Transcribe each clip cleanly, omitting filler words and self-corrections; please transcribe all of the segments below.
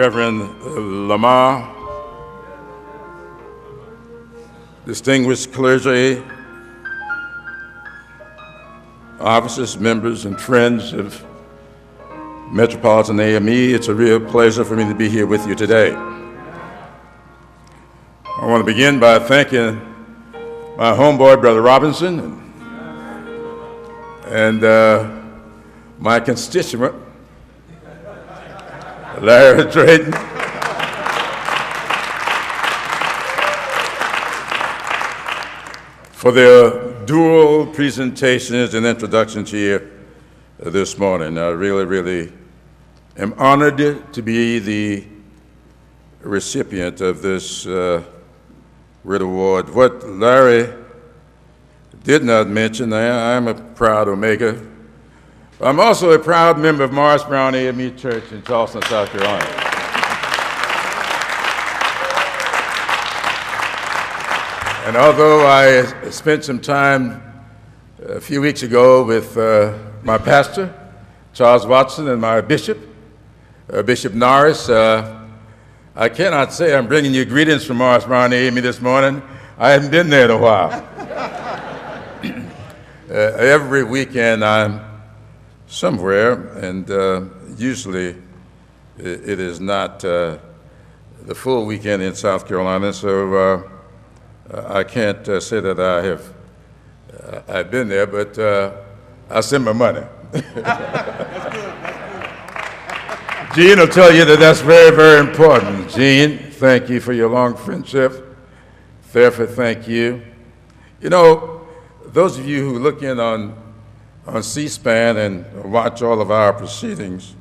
Reverend Lamar, distinguished clergy, officers, members, and friends of Metropolitan AME, it's a real pleasure for me to be here with you today. I want to begin by thanking my homeboy, Brother Robinson, and my constituent, Larry Drayton, for their dual presentations and introductions here this morning. I really am honored to be the recipient of this Rit Award. What Larry did not mention, I'm a proud Omega. I'm also a proud member of Morris Brown AME Church in Charleston, South Carolina. And although I spent some time a few weeks ago with my pastor, Charles Watson, and my bishop, Bishop Norris, I cannot say I'm bringing you greetings from Morris Brown AME this morning. I haven't been there in a while. Every weekend I'm somewhere, and usually it is not the full weekend in South Carolina, so I can't say that I've been there, but I send my money. Gene will tell you that that's very important. Gene, thank you for your long friendship. Therefore, thank you. You know, those of you who look in on C-SPAN and watch all of our proceedings,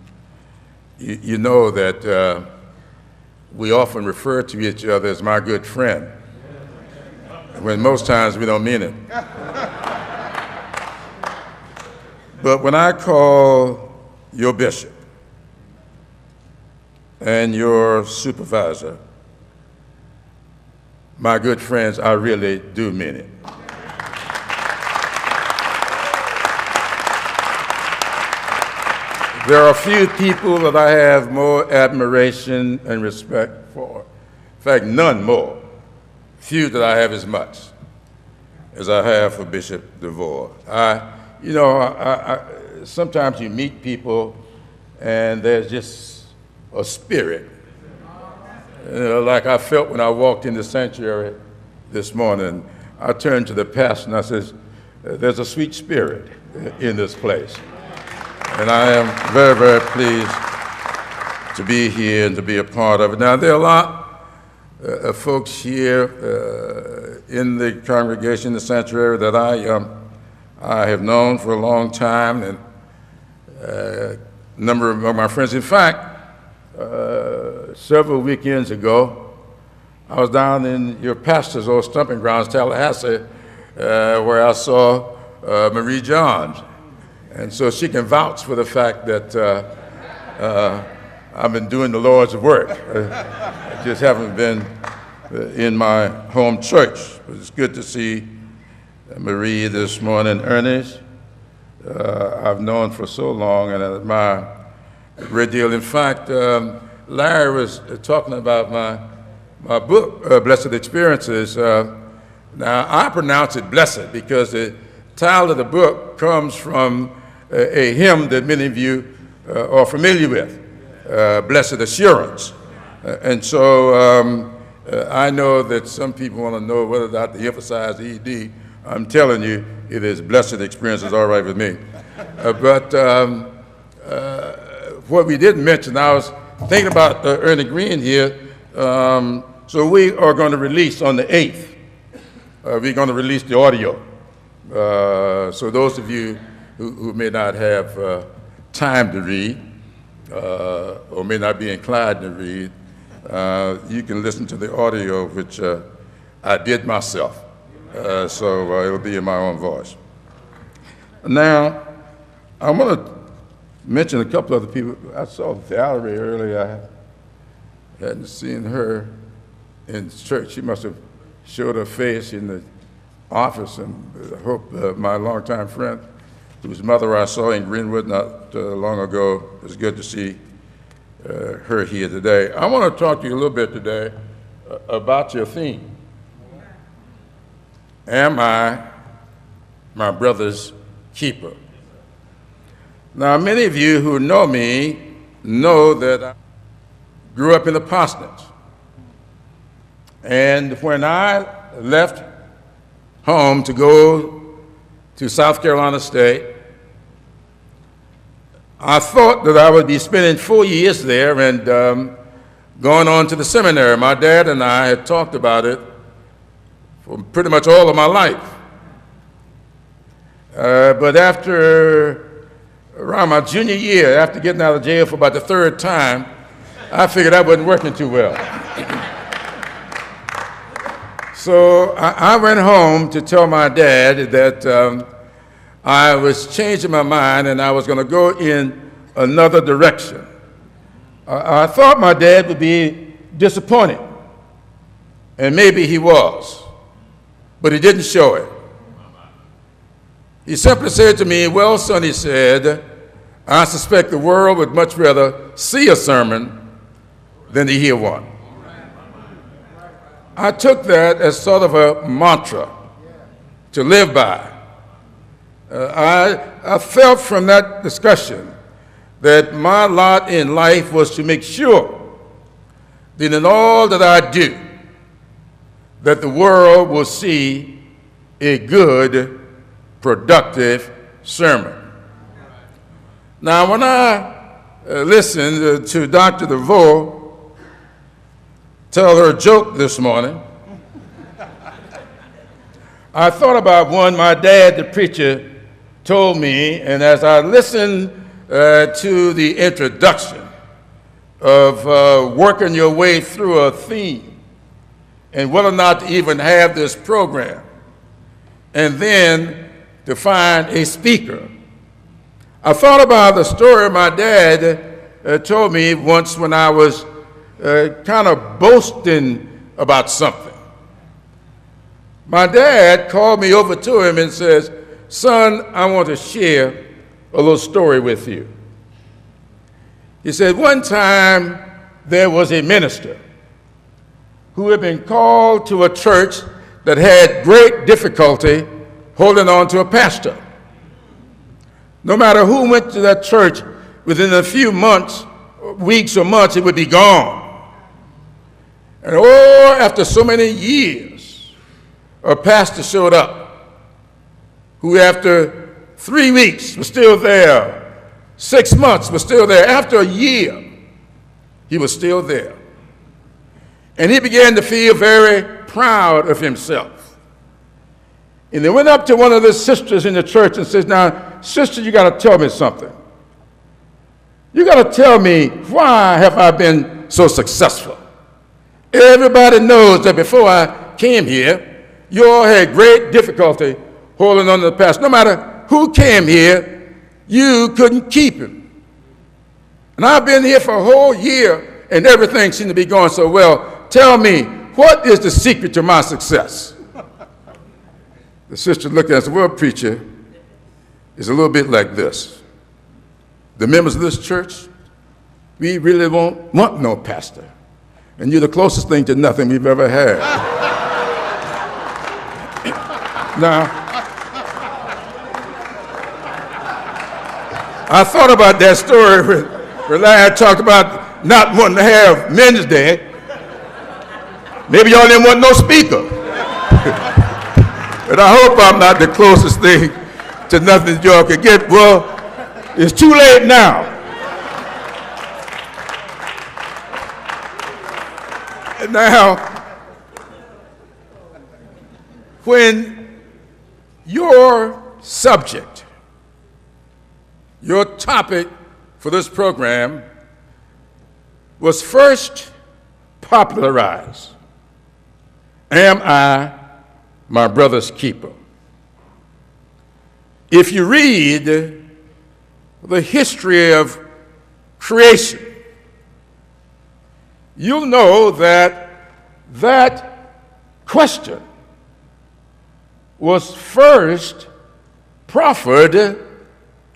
you know that we often refer to each other as my good friend, when most times we don't mean it. But when I call your bishop and your supervisor my good friends, I really do mean it. There are few people that I have more admiration and respect for. In fact, none more. Few that I have as much as I have for Bishop DeVore. Sometimes you meet people and there's just a spirit. Like I felt when I walked in the sanctuary this morning. I turned to the pastor and I said, there's a sweet spirit in this place. And I am very pleased to be here and to be a part of it. Now, there are a lot of folks here in the congregation, the sanctuary, that I have known for a long time, and a number of my friends. In fact, several weekends ago, I was down in your pastor's old stomping grounds, Tallahassee, where I saw Marie Johns. And so she can vouch for the fact that I've been doing the Lord's work. I just haven't been in my home church. But it's good to see Marie this morning. Ernest, I've known for so long and I admire a great deal. In fact, Larry was talking about my book, Blessed Experiences. Now, I pronounce it blessed because the title of the book comes from a hymn that many of you are familiar with, Blessed Assurance. And so I know that some people want to know whether or not to emphasize the ED. I'm telling you, it is Blessed Experiences, all right with me. But what we didn't mention, I was thinking about Ernie Green here. So we are going to release on the 8th. We're going to release the audio. So those of you who may not have time to read or may not be inclined to read, you can listen to the audio, which I did myself. So it'll be in my own voice. Now, I want to mention a couple other people. I saw Valerie earlier. I hadn't seen her in church. She must have showed her face in the office, and I hope my longtime friend, whose mother I saw in Greenwood not long ago, it was good to see her here today. I want to talk to you a little bit today about your theme. Am I my brother's keeper? Now, many of you who know me know that I grew up in the parsonage. And when I left home to go to South Carolina State, I thought that I would be spending 4 years there and going on to the seminary. My dad and I had talked about it for pretty much all of my life. But after around my junior year, after getting out of jail for about the third time, I figured I wasn't working too well. So I went home to tell my dad that I was changing my mind and I was going to go in another direction. I thought my dad would be disappointed, and maybe he was, but he didn't show it. He simply said to me, "Well, son," he said, "I suspect the world would much rather see a sermon than to hear one." I took that as sort of a mantra to live by. I felt from that discussion that my lot in life was to make sure that in all that I do, that the world will see a good, productive sermon. Now, when I listened to Dr. DeVoe tell her joke this morning, I thought about one my dad, the preacher, told me, and as I listened to the introduction of working your way through a theme and whether or not to even have this program, and then to find a speaker, I thought about the story my dad told me once when I was kind of boasting about something. My dad called me over to him and says, "Son, I want to share a little story with you." He said, one time there was a minister who had been called to a church that had great difficulty holding on to a pastor. No matter who went to that church, within a few months, weeks or months, it would be gone. And after so many years, a pastor showed up who after 3 weeks was still there, 6 months was still there. After a year, he was still there. And he began to feel very proud of himself. And they went up to one of the sisters in the church and says, "Now, sister, you got to tell me something. You got to tell me, why have I been so successful? Everybody knows that before I came here, you all had great difficulty holding on to the pastor. No matter who came here, you couldn't keep him. And I've been here for a whole year, and everything seemed to be going so well. Tell me, what is the secret to my success?" The sister looked at us and said, "Well, preacher, it's a little bit like this. The members of this church, we really won't want no pastor. And you're the closest thing to nothing we've ever had." Now, I thought about that story where Larry talked about not wanting to have Men's Day. Maybe y'all didn't want no speaker. But I hope I'm not the closest thing to nothing that y'all could get. Well, it's too late now. And now, when your subject, your topic for this program was first popularized, "Am I my brother's keeper?" If you read the history of creation, you'll know that that question was first proffered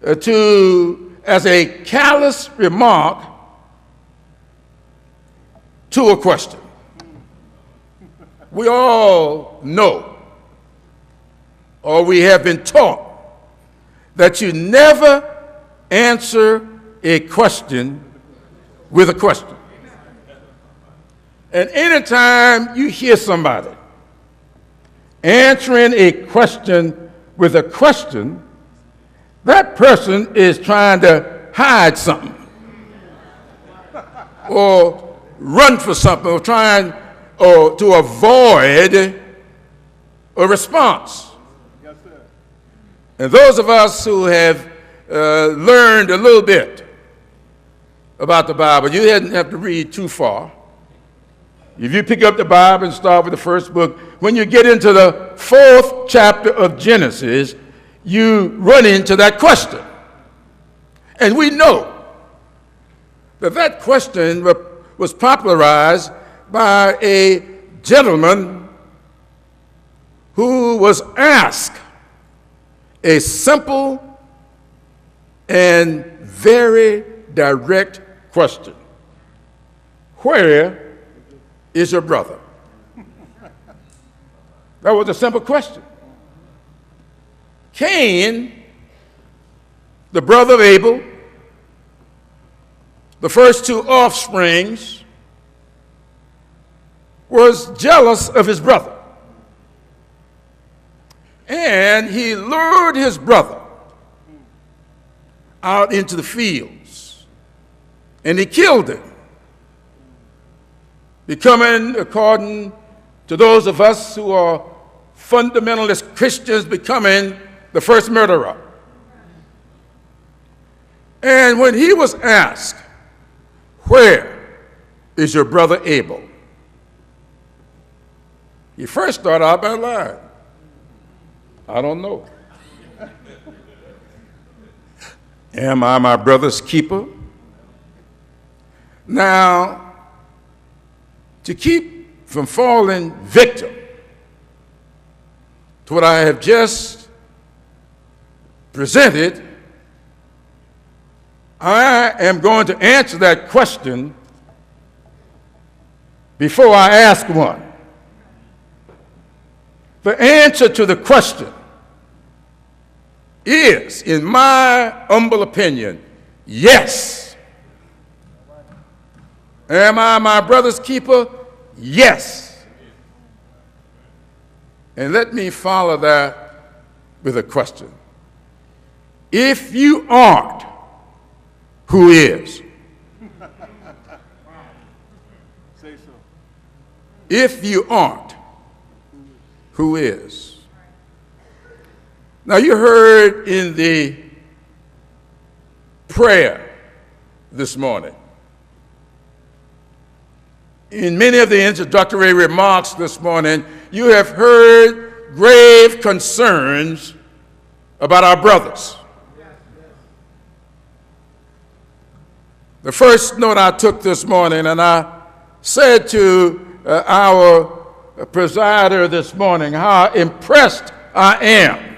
as a callous remark to a question. We all know, or we have been taught, that you never answer a question with a question. And anytime you hear somebody answering a question with a question, that person is trying to hide something or run for something or trying to avoid a response. Yes, sir. And those of us who have learned a little bit about the Bible, you didn't have to read too far. If you pick up the Bible and start with the first book, when you get into the 4th chapter of Genesis, you run into that question. And we know that that question was popularized by a gentleman who was asked a simple and very direct question. Where is your brother? That was a simple question. Cain, the brother of Abel, the first 2 offsprings, was jealous of his brother. And he lured his brother out into the fields, and he killed him, becoming, according to those of us who are fundamentalist Christians, becoming the first murderer. And when he was asked, where is your brother Abel? He first started out by lying. I don't know. Am I my brother's keeper? Now, to keep from falling victim to what I have just presented, I am going to answer that question before I ask one. The answer to the question is, in my humble opinion, yes. Am I my brother's keeper? Yes. And let me follow that with a question. If you aren't, who is? Say so. If you aren't, who is? Now, you heard in the prayer this morning, in many of the introductory remarks this morning, you have heard grave concerns about our brothers. The first note I took this morning, and I said to our presider this morning how impressed I am.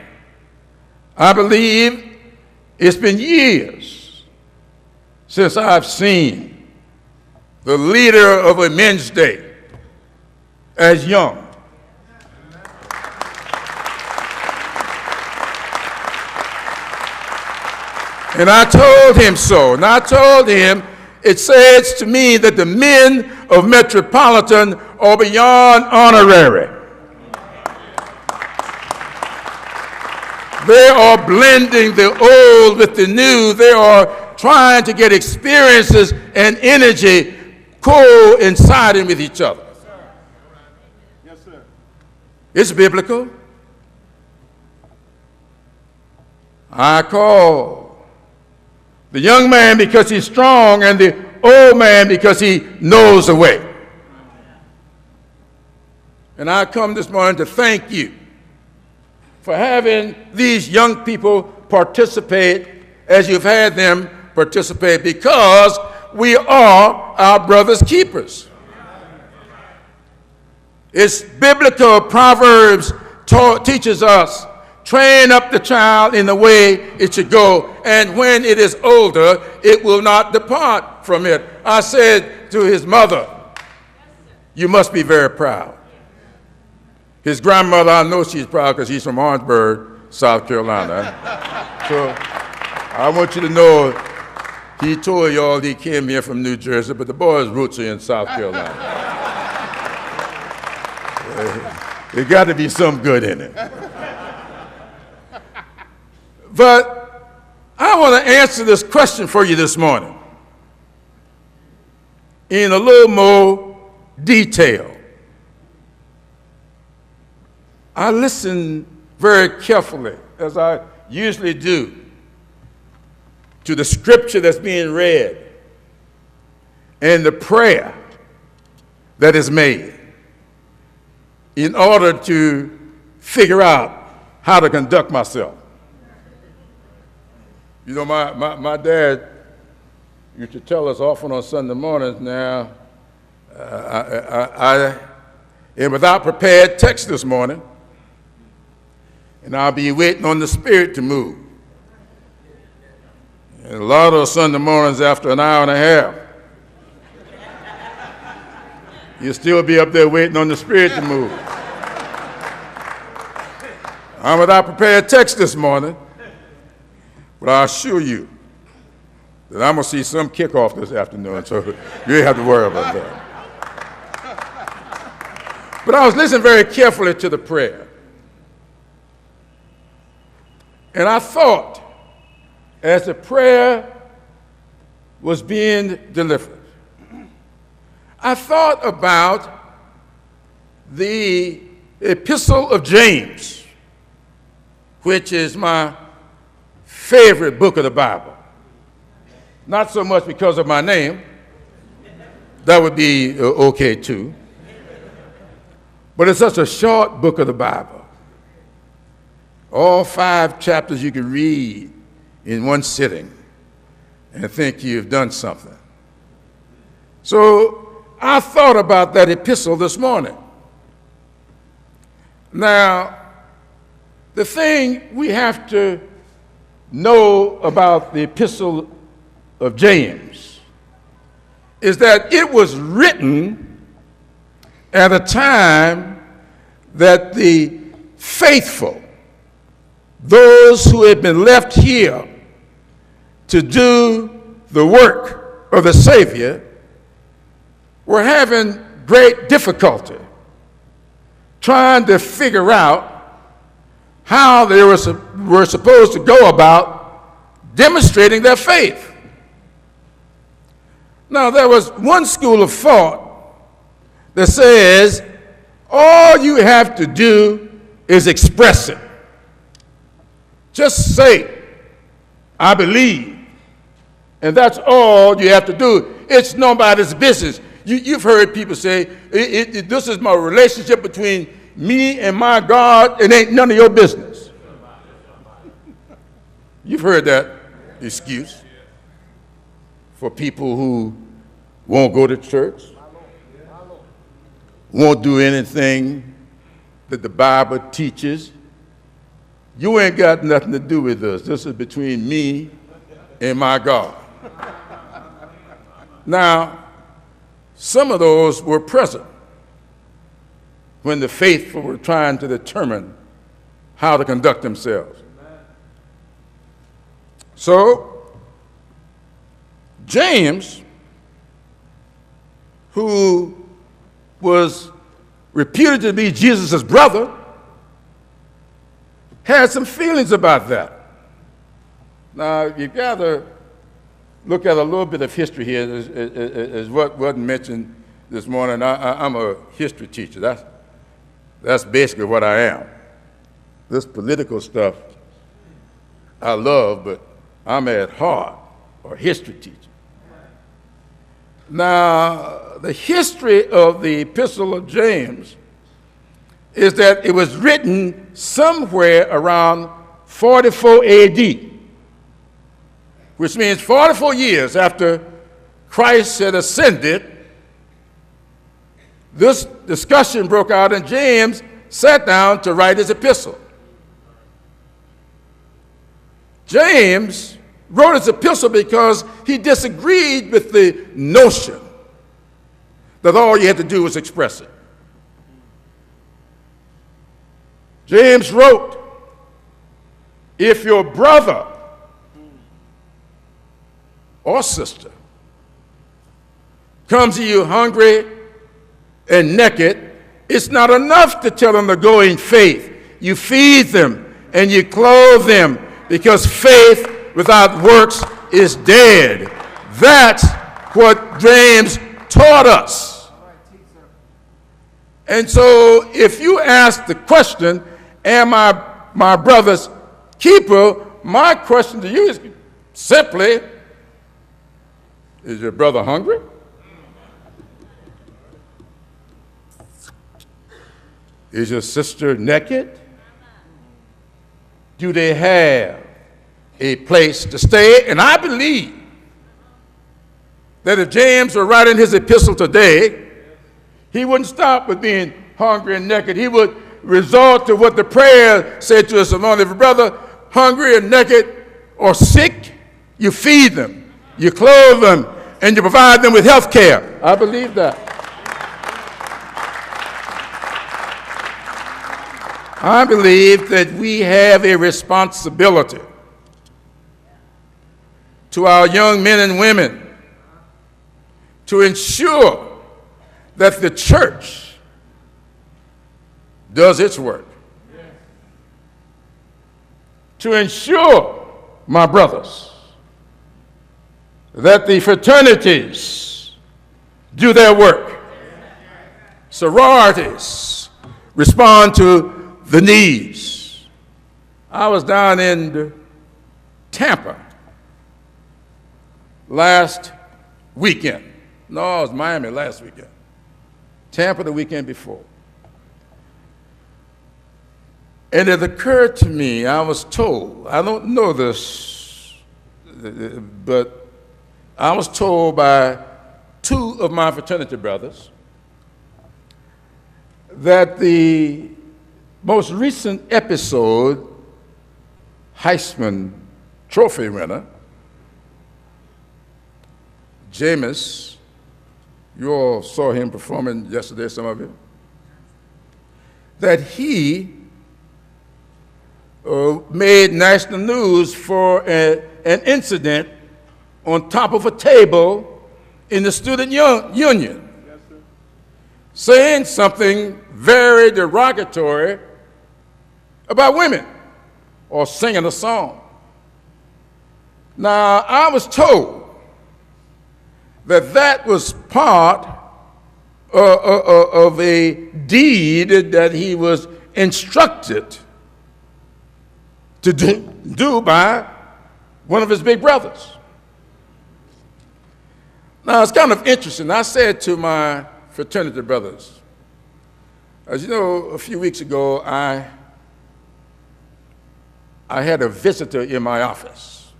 I believe it's been years since I've seen the leader of a men's day as young. And I told him so, and I told him, it says to me that the men of Metropolitan are beyond honorary. They are blending the old with the new. They are trying to get experiences and energy coinciding with each other. Yes, sir. It's biblical. I call the young man because he's strong and the old man because he knows the way. And I come this morning to thank you for having these young people participate as you've had them participate, because we are our brother's keepers. It's biblical. Proverbs teaches us, train up the child in the way it should go, and when it is older, it will not depart from it. I said to his mother, you must be very proud. His grandmother, I know she's proud because she's from Orangeburg, South Carolina. So I want you to know he told y'all he came here from New Jersey, but the boy's roots are in South Carolina. There got to be some good in it. But I want to answer this question for you this morning in a little more detail. I listened very carefully, as I usually do, to the scripture that's being read and the prayer that is made in order to figure out how to conduct myself. You know, my dad used to tell us often on Sunday mornings now, I am without prepared text this morning, and I'll be waiting on the Spirit to move. And a lot of those Sunday mornings after an hour and a half, you'll still be up there waiting on the Spirit to move. I'm without prepared text this morning, but I assure you that I'm going to see some kickoff this afternoon, so you ain't have to worry about that. But I was listening very carefully to the prayer. And I thought, as the prayer was being delivered, I thought about the Epistle of James, which is my favorite book of the Bible. Not so much because of my name, that would be okay too, but it's such a short book of the Bible. All 5 chapters you can read in one sitting and think you've done something. So I thought about that epistle this morning. Now, the thing we have to know about the Epistle of James is that it was written at a time that the faithful, those who had been left here to do the work of the Savior, were having great difficulty trying to figure out how they were supposed to go about demonstrating their faith. Now, there was one school of thought that says all you have to do is express it. Just say, I believe, and that's all you have to do. It's nobody's business. You've heard people say, this is my relationship between me and my God, it ain't none of your business. You've heard that excuse for people who won't go to church, won't do anything that the Bible teaches. You ain't got nothing to do with this. This is between me and my God. Now, some of those were present when the faithful were trying to determine how to conduct themselves. So, James, who was reputed to be Jesus' brother, had some feelings about that. Now, you've got to look at a little bit of history here, as what wasn't mentioned this morning. I'm a history teacher. That's basically what I am. This political stuff I love, but I'm at heart a history teacher. Now, the history of the Epistle of James is that it was written somewhere around 44 AD, which means 44 years after Christ had ascended. This discussion broke out, and James sat down to write his epistle. James wrote his epistle because he disagreed with the notion that all you had to do was express it. James wrote, if your brother or sister comes to you hungry and naked, it's not enough to tell them to go in faith. You feed them and you clothe them, because faith without works is dead. That's what James taught us. And so if you ask the question, am I my brother's keeper? My question to you is simply, is your brother hungry? Is your sister naked? Do they have a place to stay? And I believe that if James were writing his epistle today, he wouldn't stop with being hungry and naked. He would resort to what the prayer said to us this morning. If your brother hungry and naked or sick, you feed them, you clothe them, and you provide them with health care. I believe that. I believe that we have a responsibility to our young men and women to ensure that the church does its work. To ensure, my brothers, that the fraternities do their work. Sororities respond to the needs. I was down in Tampa last weekend. No, it was Miami last weekend. Tampa the weekend before. And it occurred to me, I was told, I don't know this, but I was told by two of my fraternity brothers that the most recent episode Heisman Trophy winner, Jameis, you all saw him performing yesterday, some of you, that he made national news for an incident on top of a table in the student union, saying something very derogatory about women or singing a song. Now, I was told that that was part of a deed that he was instructed to do by one of his big brothers. Now, it's kind of interesting. I said to my fraternity brothers, as you know, a few weeks ago, I had a visitor in my office.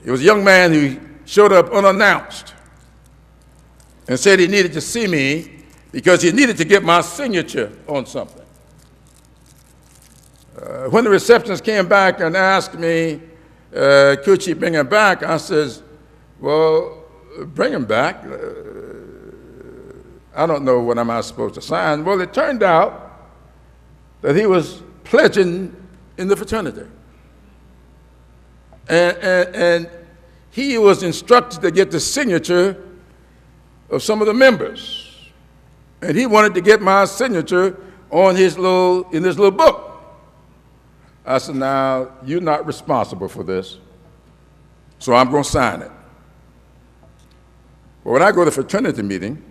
It was a young man who showed up unannounced and said he needed to see me because he needed to get my signature on something. When the receptionist came back and asked me, could she bring him back, I says, well, bring him back. I don't know what am I supposed to sign. Well, it turned out that he was pledging in the fraternity. And he was instructed to get the signature of some of the members. And he wanted to get my signature on in his little book. I said, now, you're not responsible for this, so I'm going to sign it. But when I go to fraternity meeting,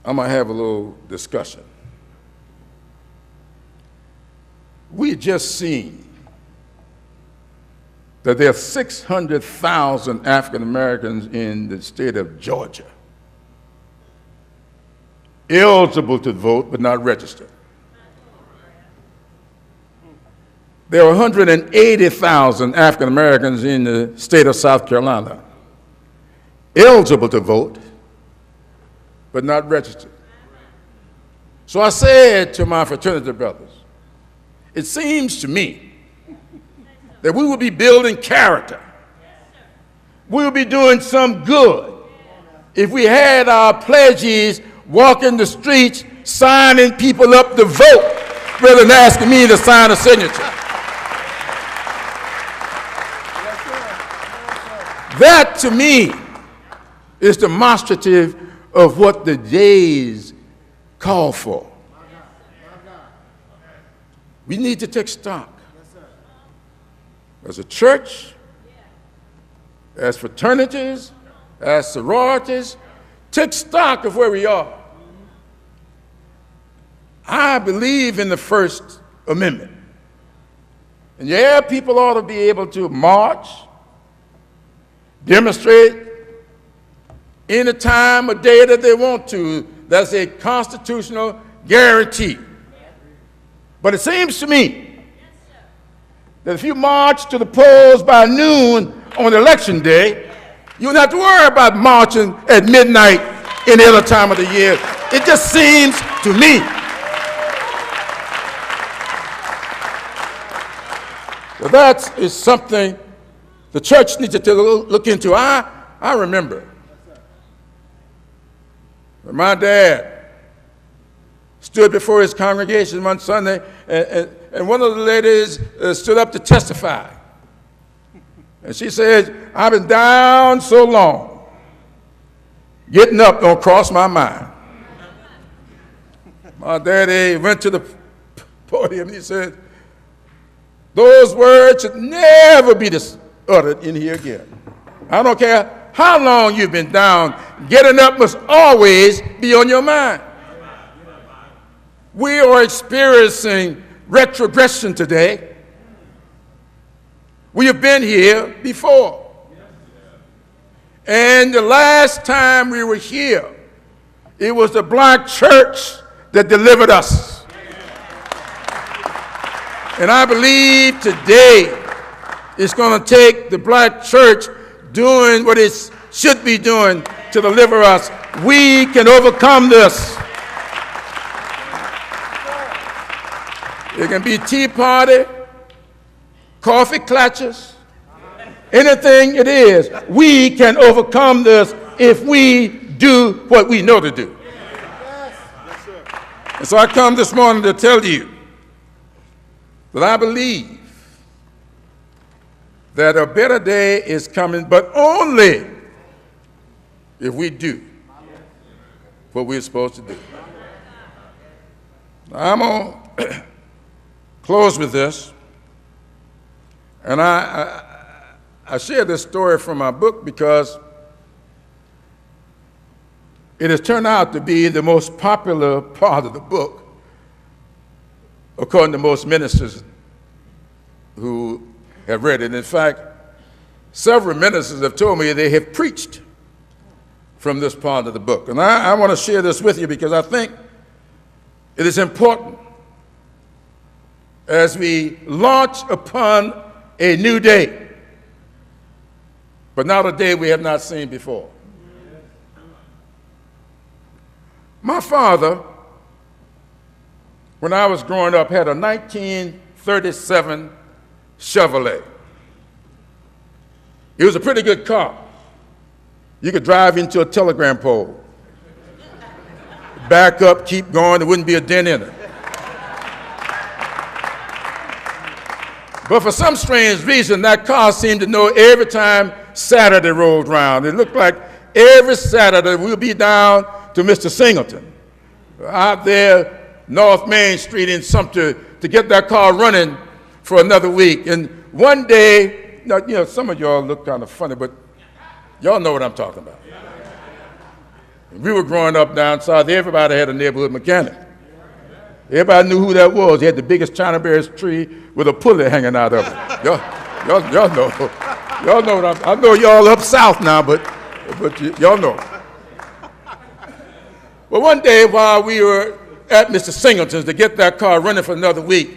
I'm going to have a little discussion. We just seen that there are 600,000 African Americans in the state of Georgia eligible to vote but not registered. There are 180,000 African Americans in the state of South Carolina eligible to vote but not registered. So I said to my fraternity brothers, it seems to me that we will be building character. We will be doing some good if we had our pledges walking the streets, signing people up to vote, rather than asking me to sign a signature. That, to me, is demonstrative of what the days call for. We need to take stock. As a church, as fraternities, as sororities, take stock of where we are. I believe in the First Amendment. And yeah, people ought to be able to march, demonstrate any time or day that they want to. That's a constitutional guarantee. But it seems to me that if you march to the polls by noon on election day, you don't have to worry about marching at midnight any other time of the year. It just seems to me. So that is something the church needs to look into. I remember when my dad stood before his congregation one Sunday, and one of the ladies stood up to testify. And she said, I've been down so long, getting up don't cross my mind. My daddy went to the podium and he said, those words should never be uttered in here again. I don't care how long you've been down, getting up must always be on your mind. We are experiencing retrogression today. We have been here before. And the last time we were here, it was the black church that delivered us. And I believe today it's going to take the black church doing what it should be doing to deliver us. We can overcome this. It can be tea party, coffee clutches, anything it is. We can overcome this if we do what we know to do. And so I come this morning to tell you that I believe that a better day is coming, but only if we do what we're supposed to do. Now, I'm going to close with this. And I share this story from my book because it has turned out to be the most popular part of the book, according to most ministers who have read it. In fact, several ministers have told me they have preached from this part of the book. And I want to share this with you because I think it is important as we launch upon a new day, but not a day we have not seen before. My father, when I was growing up, had a 1937 Chevrolet. It was a pretty good car. You could drive into a telegram pole, back up, keep going, there wouldn't be a dent in it. But for some strange reason, that car seemed to know every time Saturday rolled around. It looked like every Saturday we'll be down to Mr. Singleton, out there North Main Street in Sumter, to get that car running for another week. And one day, some of y'all look kind of funny, but y'all know what I'm talking about. We were growing up down south, everybody had a neighborhood mechanic. Everybody knew who that was. He had the biggest China Bears tree with a pulley hanging out of it. Y'all know. Y'all know what I know y'all up south now, but y'all know. But one day while we were at Mr. Singleton's to get that car running for another week,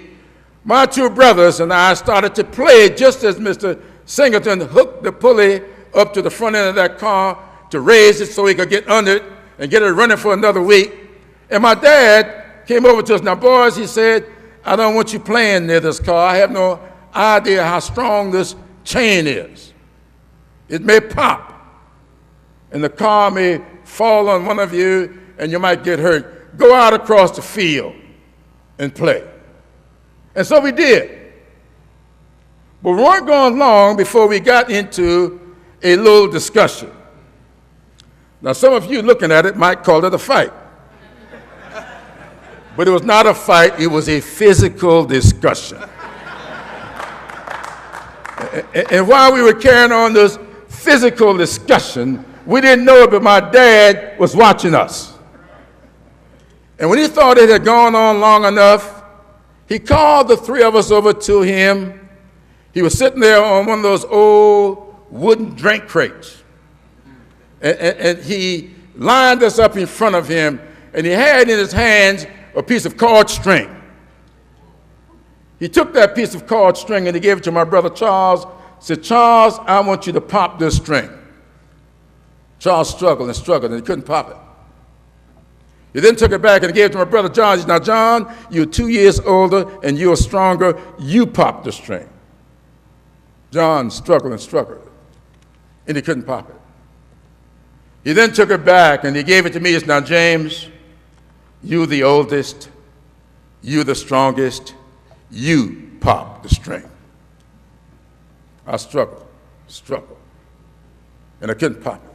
my two brothers and I started to play just as Mr. Singleton hooked the pulley up to the front end of that car to raise it so he could get under it and get it running for another week. And my dad came over to us. Now, boys, he said, I don't want you playing near this car. I have no idea how strong this chain is. It may pop. and the car may fall on one of you and you might get hurt. Go out across the field and play. And so we did. But we weren't going long before we got into a little discussion. Now, some of you looking at it might call it a fight. But it was not a fight, it was a physical discussion. And while we were carrying on this physical discussion, we didn't know it, but my dad was watching us. And when he thought it had gone on long enough, he called the three of us over to him. He was sitting there on one of those old wooden drink crates. And he lined us up in front of him, and he had in his hands a piece of cord string. He took that piece of cord string and he gave it to my brother Charles. Said, Charles, I want you to pop this string. Charles struggled and struggled, and he couldn't pop it. He then took it back and gave it to my brother John. He said, now, John, you're 2 years older and you're stronger. You pop the string. John struggled and struggled, and he couldn't pop it. He then took it back and he gave it to me. He said, now, James, you're the oldest. You're the strongest. You pop the string. I struggled, and I couldn't pop it.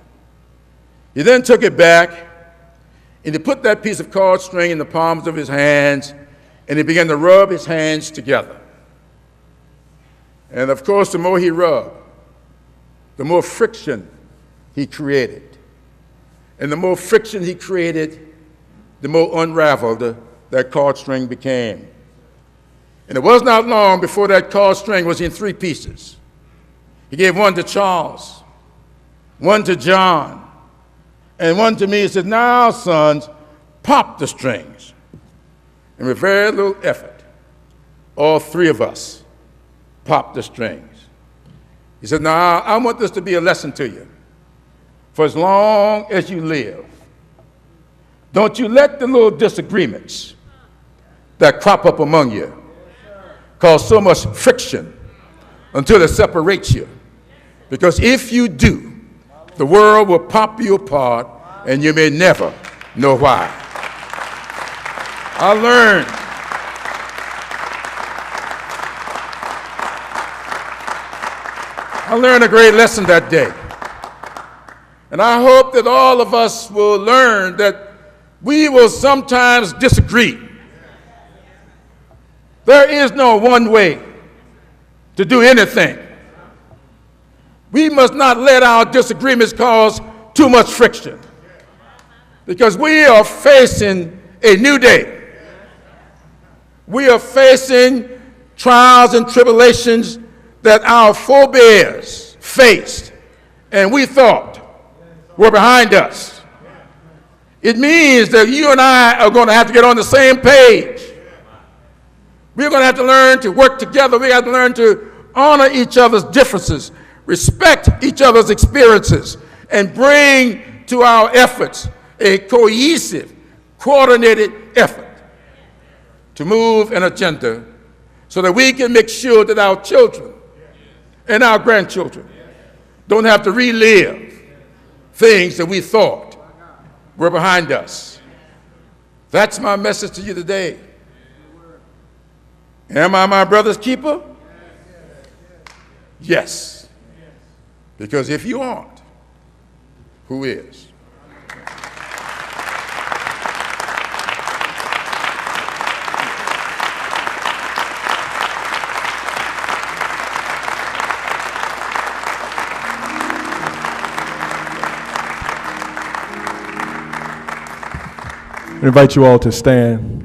He then took it back, and he put that piece of cord string in the palms of his hands, and he began to rub his hands together. And of course, the more he rubbed, the more friction he created. And the more friction he created, the more unraveled that cord string became. And it was not long before that cord string was in 3 pieces. He gave one to Charles, one to John, and one to me. He said, now, sons, pop the strings. And with very little effort, all 3 of us popped the strings. He said, now, I want this to be a lesson to you. For as long as you live, don't you let the little disagreements that crop up among you cause so much friction until it separates you. Because if you do, the world will pop you apart and you may never know why. I learned a great lesson that day. And I hope that all of us will learn that we will sometimes disagree. There is no one way to do anything. We must not let our disagreements cause too much friction, because we are facing a new day. We are facing trials and tribulations that our forebears faced and we thought were behind us. It means that you and I are going to have to get on the same page. We're going to have to learn to work together. We have to learn to honor each other's differences, respect each other's experiences, and bring to our efforts a cohesive, coordinated effort to move an agenda so that we can make sure that our children and our grandchildren don't have to relive things that we thought were behind us. That's my message to you today. Am I my brother's keeper? Yes. Because if you aren't, who is? I invite you all to stand.